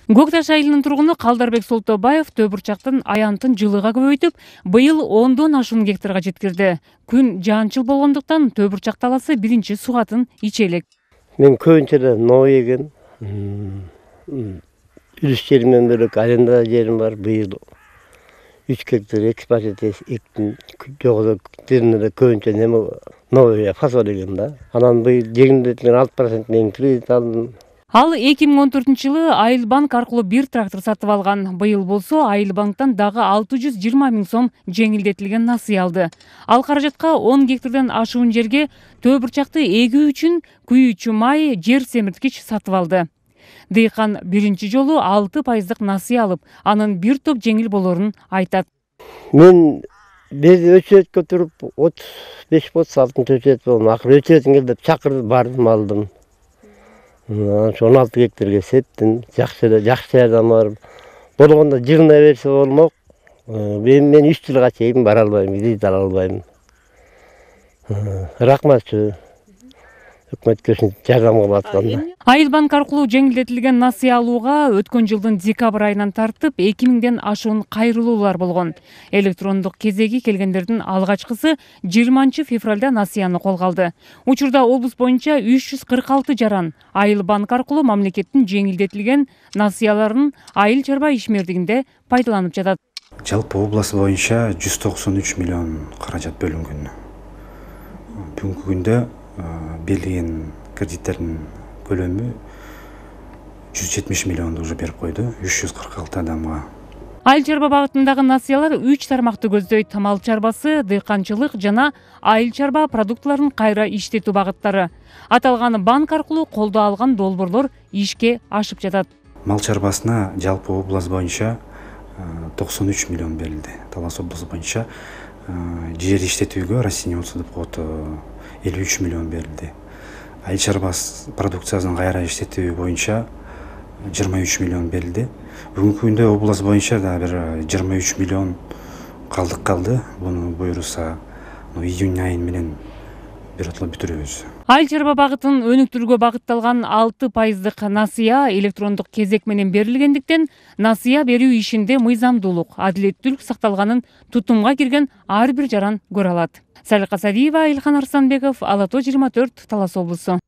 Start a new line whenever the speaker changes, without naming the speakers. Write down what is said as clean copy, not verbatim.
Көк Таш айылынын тургуну Калдарбек Солтобаев Төө бурчактын аянтын жылыга көбөйтүп, быйыл 10дон ашуун гектарга жеткирди. Күн жаанчыл болгондуктан Төө бурчак талаасы биринчи сугатын иче элек.
Мен көбүнчө эле ноо эгем. Үлүс жеримден бөлөк аренда жерим бар. Быйыл 3 гектар экспозит эктин жогодо жеринде көбүнчө неме новый фасол эгем да. Анан быйыл жеңилдетилген 6% менен кредит алдым.
Ал 2014-жылы Айылбанк аркылуу бир трактор сатып алган. Быйыл болсо Айылбанктан дагы 620 миң сом жеңилдетилген насыя алды. Ал каражатка 10 гектардан ашуун жерге Төө бурчакты эгүү үчүн күйүүчү май жер семирткич сатып алды. Дыйкан биринчи жолу 6% насыя алып, анын бир топ жеңил болорун айтат.
Мен бир өчөткө туруп 35-36 өчөт болдум. Акыры өчөтүн келип чакырып бардым, алдым. 16 гектарга сеттим, жакшы жардам барып. Болгондо жылына берсе болмок. Мен 3 жылга чейин бара албайм, кредит ала албайм. Рахматчы өкмөткө жардам кылып атканда.
Айылбанк аркылуу жеңилдетилген насыя алууга өткөн жылдын декабрь айынан тартып 2000ден ашуун кайрылуулар болгон. Электрондук кезеги келгендердин алгачкысы 20 февралда насыяны колго алды. Учурда облус боюнча 346 жаран Айылбанк аркылуу мамлекеттин жеңилдетилген насыяларын айыл чарба ишмердигинде пайдаланып жатат.
Жалпы облас боюнча 193 миллион каражат бөлүнгөн. Бүгүнкү күндө берилген кредиттердин көлөмү 170 миллионду уже берип койду, 346 адамга.
Айыл чарба багытындагы насыялар 3 тармакты көздөйт: мал чарбасы, дыйканчылык жана айыл чарба продуктыларын кайра иштетүү багыттары. Аталган банк аркылуу колдоо алган долбоорлор ишке ашып жатат.
Мал чарбасына жалпы облас боюнча 93 миллион берилди. Талас облусу боюнча жер иштетүүгө растениеводство деп коет 53 миллион берилди. Айыл чарба продукциясын кайра иштетүү боюнча 23 миллион берилди. Бүгүнкү күндө облас боюнча да бир 23 миллион калды. Буну буйруса июнь айы менен биротоло бүтүрөбүз.
Айыл чарба багытын өнүктүрүүгө багытталган 6% насыя электрондук кезек менен берилгендиктен насыя берүү ишинде мыйзамдуулук, адилеттүүлүк сакталганын тутумга кирген ар бир жаран көрө алат. Салика Садиева, Илхан Арсанбеков, Ала Тоо 24, Талас облусу.